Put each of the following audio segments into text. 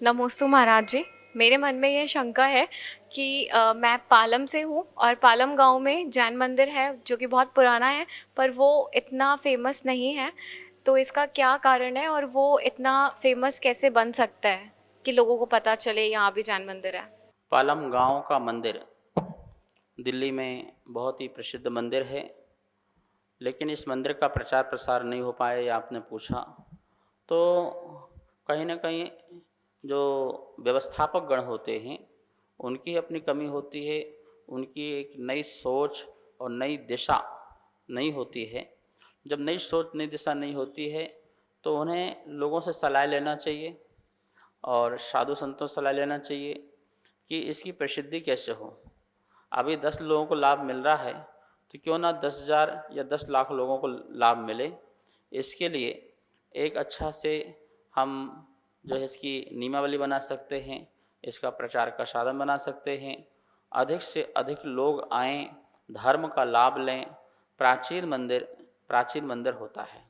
नमोस्तु महाराज जी। मेरे मन में ये शंका है कि मैं पालम से हूँ और पालम गांव में जैन मंदिर है जो कि बहुत पुराना है, पर वो इतना फेमस नहीं है। तो इसका क्या कारण है और वो इतना फेमस कैसे बन सकता है कि लोगों को पता चले यहाँ भी जैन मंदिर है। पालम गांव का मंदिर दिल्ली में बहुत ही प्रसिद्ध मंदिर है, लेकिन इस मंदिर का प्रचार प्रसार नहीं हो पाया, ये आपने पूछा। तो कहीं ना कहीं जो व्यवस्थापक गण होते हैं उनकी अपनी कमी होती है, उनकी एक नई सोच और नई दिशा नहीं होती है। जब नई सोच नई दिशा नहीं होती है तो उन्हें लोगों से सलाह लेना चाहिए और साधु संतों से सलाह लेना चाहिए कि इसकी प्रसिद्धि कैसे हो। अभी 10 लोगों को लाभ मिल रहा है तो क्यों ना 10,000 या 10 लाख लोगों को लाभ मिले। इसके लिए एक अच्छा से हम जो है इसकी नियमावली बना सकते हैं, इसका प्रचार का साधन बना सकते हैं। अधिक से अधिक लोग आएँ, धर्म का लाभ लें। प्राचीन मंदिर होता है,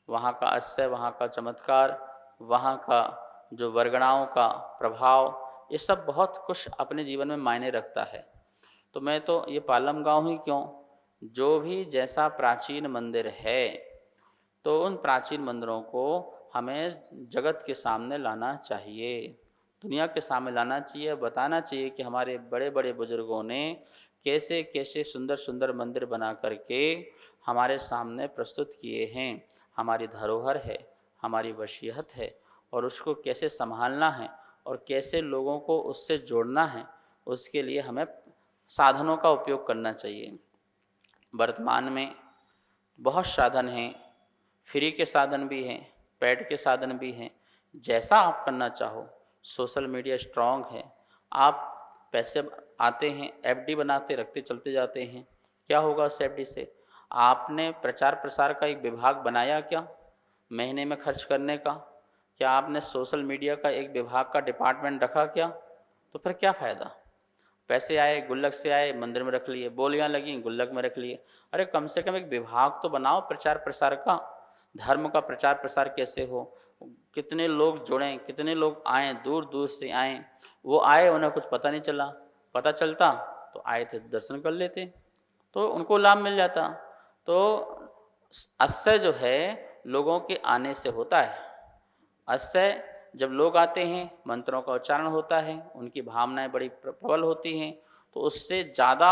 वहाँ का अश्चर्य, वहाँ का चमत्कार, वहाँ का जो वर्गणाओं का प्रभाव, ये सब बहुत कुछ अपने जीवन में मायने रखता है। तो मैं तो ये पालम गांव ही क्यों, जो भी जैसा प्राचीन मंदिर है तो उन प्राचीन मंदिरों को हमें जगत के सामने लाना चाहिए, दुनिया के सामने लाना चाहिए, बताना चाहिए कि हमारे बड़े बड़े बुजुर्गों ने कैसे कैसे सुंदर सुंदर मंदिर बना करके हमारे सामने प्रस्तुत किए हैं। हमारी धरोहर है, हमारी वसीयत है, और उसको कैसे संभालना है और कैसे लोगों को उससे जोड़ना है, उसके लिए हमें साधनों का उपयोग करना चाहिए। वर्तमान में बहुत साधन हैं, फ्री के साधन भी हैं, पेड के साधन भी हैं, जैसा आप करना चाहो। सोशल मीडिया स्ट्रांग है, आप पैसे आते हैं, एफडी बनाते रखते चलते जाते हैं। क्या होगा उस एफडी से? आपने प्रचार प्रसार का एक विभाग बनाया क्या महीने में खर्च करने का? क्या आपने सोशल मीडिया का एक विभाग का डिपार्टमेंट रखा क्या? तो फिर क्या फ़ायदा? पैसे आए गुल्लक से आए, मंदिर में रख लिए, बोलियाँ लगी गुल्लक में रख लिए। अरे कम से कम एक विभाग तो बनाओ प्रचार प्रसार का, धर्म का प्रचार प्रसार कैसे हो, कितने लोग जुड़ें, कितने लोग आएँ, दूर दूर से आएँ। वो आए, उन्हें कुछ पता नहीं चला, पता चलता तो आए थे दर्शन कर लेते, तो उनको लाभ मिल जाता। तो अश्चर्य जो है लोगों के आने से होता है। अश्चर्य जब लोग आते हैं, मंत्रों का उच्चारण होता है, उनकी भावनाएं बड़ी प्रबल होती हैं, तो उससे ज़्यादा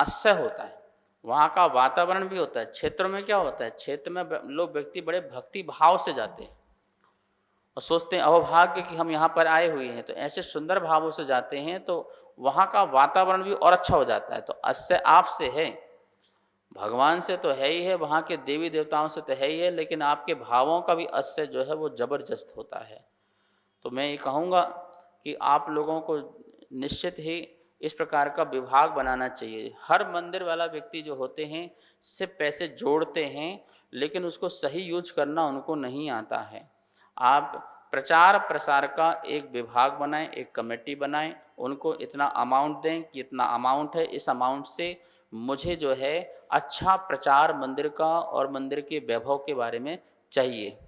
आश्चर्य होता है। वहाँ का वातावरण भी होता है। क्षेत्र में क्या होता है, क्षेत्र में लोग व्यक्ति बड़े भक्ति भाव से जाते हैं और सोचते हैं अहोभाग्य कि हम यहाँ पर आए हुए हैं, तो ऐसे सुंदर भावों से जाते हैं तो वहाँ का वातावरण भी और अच्छा हो जाता है। तो आश्चर्य आपसे है, भगवान से तो है ही है, वहाँ के देवी देवताओं से तो है ही है, लेकिन आपके भावों का भी आश्चर्य जो है वो ज़बरदस्त होता है। तो मैं ये कहूँगा कि आप लोगों को निश्चित ही इस प्रकार का विभाग बनाना चाहिए। हर मंदिर वाला व्यक्ति जो होते हैं सिर्फ पैसे जोड़ते हैं, लेकिन उसको सही यूज करना उनको नहीं आता है। आप प्रचार प्रसार का एक विभाग बनाएं, एक कमेटी बनाएं, उनको इतना अमाउंट दें कि इतना अमाउंट है, इस अमाउंट से मुझे जो है अच्छा प्रचार मंदिर का और मंदिर के वैभव के बारे में चाहिए,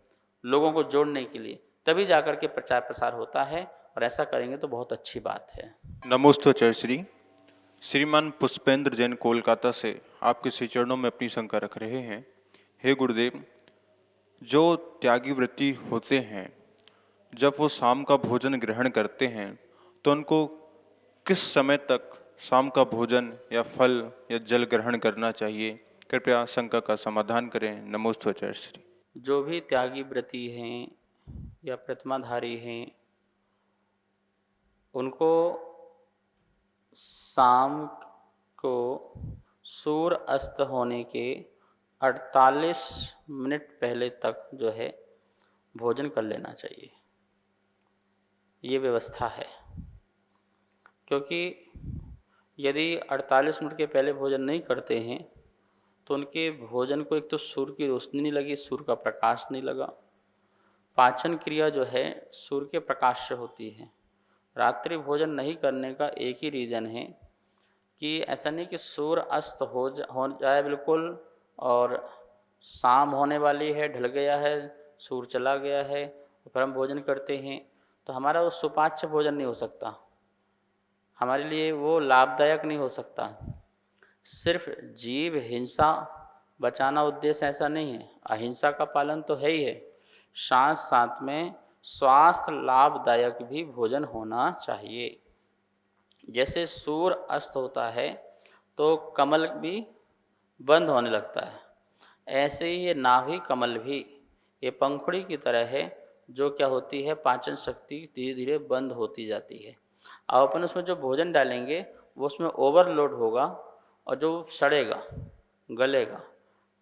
लोगों को जोड़ने के लिए, तभी जाकर के प्रचार प्रसार होता है। और ऐसा करेंगे तो बहुत अच्छी बात है। नमोस्तोचर श्री श्रीमान पुष्पेंद्र जैन कोलकाता से आपके श्री चरणों में अपनी शंका रख रहे हैं। हे गुरुदेव, जो त्यागी व्रती होते हैं जब वो शाम का भोजन ग्रहण करते हैं तो उनको किस समय तक शाम का भोजन या फल या जल ग्रहण करना चाहिए? कृपया शंका का समाधान करें। नमोस्तोचर श्री। जो भी त्यागी व्रती हैं या प्रतिमाधारी हैं, उनको शाम को सूर्य अस्त होने के 48 मिनट पहले तक जो है भोजन कर लेना चाहिए। ये व्यवस्था है, क्योंकि यदि 48 मिनट के पहले भोजन नहीं करते हैं तो उनके भोजन को एक तो सूर्य की रोशनी नहीं लगी, सूर्य का प्रकाश नहीं लगा। पाचन क्रिया जो है सूर्य के प्रकाश से होती है। रात्रि भोजन नहीं करने का एक ही रीज़न है कि ऐसा नहीं कि सूर्य अस्त हो जाए बिल्कुल और शाम होने वाली है, ढल गया है, सूर्य चला गया है, फिर हम भोजन करते हैं, तो हमारा वो सुपाच्य भोजन नहीं हो सकता, हमारे लिए वो लाभदायक नहीं हो सकता। सिर्फ जीव हिंसा बचाना उद्देश्य ऐसा नहीं है, अहिंसा का पालन तो है ही है, साथ साथ में स्वास्थ्य लाभदायक भी भोजन होना चाहिए। जैसे सूर्य अस्त होता है तो कमल भी बंद होने लगता है, ऐसे ही ये नाभि कमल भी ये पंखुड़ी की तरह है, जो क्या होती है, पाचन शक्ति धीरे धीरे बंद होती जाती है। अब अपन उसमें जो भोजन डालेंगे वो उसमें ओवरलोड होगा और जो सड़ेगा, गलेगा,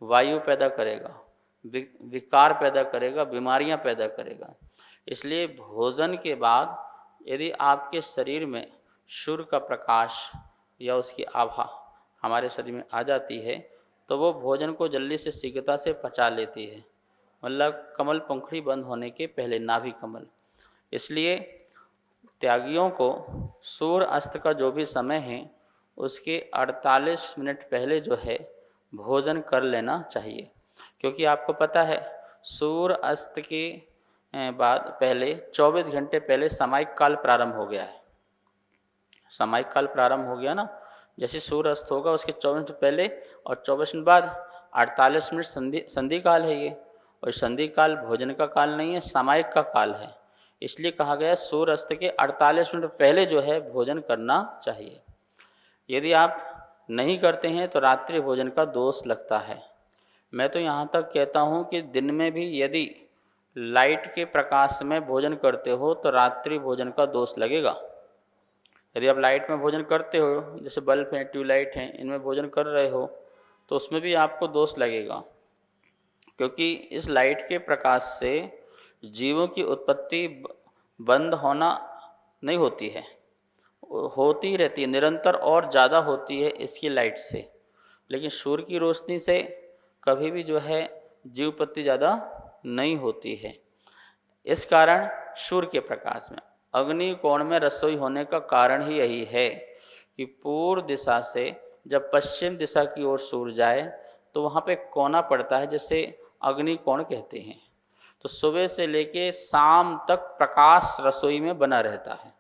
वायु पैदा करेगा, विकार पैदा करेगा, बीमारियां पैदा करेगा। इसलिए भोजन के बाद यदि आपके शरीर में सूर्य का प्रकाश या उसकी आभा हमारे शरीर में आ जाती है तो वो भोजन को जल्दी से शीघ्रता से पचा लेती है, मतलब कमल पंखुड़ी बंद होने के पहले, नाभि कमल। इसलिए त्यागियों को सूर्य अस्त का जो भी समय है उसके 48 मिनट पहले जो है भोजन कर लेना चाहिए, क्योंकि आपको पता है सूर्य अस्त के बाद पहले 24 घंटे पहले सामायिक काल प्रारंभ हो गया है। सामायिक काल प्रारंभ हो गया ना, जैसे सूर्य अस्त होगा उसके 24 मिनट पहले और 24 मिनट बाद 48 मिनट संधि काल है ये, और संधि काल भोजन का काल नहीं है, सामायिक का काल है। इसलिए कहा गया सूर्य अस्त के 48 मिनट पहले जो है भोजन करना चाहिए। यदि आप नहीं करते हैं तो रात्रि भोजन का दोष लगता है। मैं तो यहाँ तक कहता हूँ कि दिन में भी यदि लाइट के प्रकाश में भोजन करते हो तो रात्रि भोजन का दोष लगेगा। यदि आप लाइट में भोजन करते हो, जैसे बल्ब हैं, ट्यूबलाइट हैं, इनमें भोजन कर रहे हो तो उसमें भी आपको दोष लगेगा, क्योंकि इस लाइट के प्रकाश से जीवों की उत्पत्ति बंद होना नहीं होती है, होती रहती है, निरंतर और ज़्यादा होती है इसकी लाइट से। लेकिन सूर्य की रोशनी से कभी भी जो है जीव उत्पत्ति ज़्यादा नहीं होती है। इस कारण सूर्य के प्रकाश में, अग्नि कोण में रसोई होने का कारण ही यही है कि पूर्व दिशा से जब पश्चिम दिशा की ओर सूर्य जाए तो वहाँ पे कोना पड़ता है, जिसे अग्नि कोण कहते हैं। तो सुबह से लेके शाम तक प्रकाश रसोई में बना रहता है,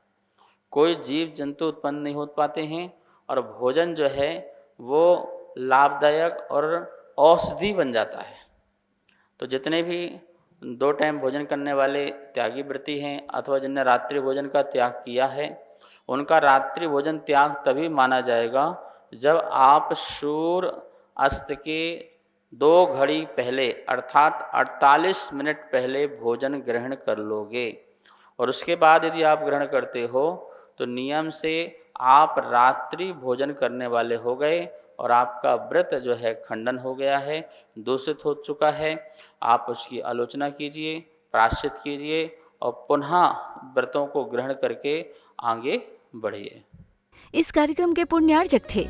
कोई जीव जंतु उत्पन्न नहीं हो पाते हैं, और भोजन जो है वो लाभदायक और औषधि बन जाता है। तो जितने भी 2 टाइम भोजन करने वाले त्यागी व्रती हैं अथवा जिनने रात्रि भोजन का त्याग किया है, उनका रात्रि भोजन त्याग तभी माना जाएगा जब आप सूर्य अस्त के 2 घड़ी पहले अर्थात 48 मिनट पहले भोजन ग्रहण कर लोगे। और उसके बाद यदि आप ग्रहण करते हो तो नियम से आप रात्रि भोजन करने वाले हो गए और आपका व्रत जो है खंडन हो गया है, दूषित हो चुका है। आप उसकी आलोचना कीजिए, प्रायश्चित कीजिए और पुनः व्रतों को ग्रहण करके आगे बढ़िए। इस कार्यक्रम के पुण्यार्जक थे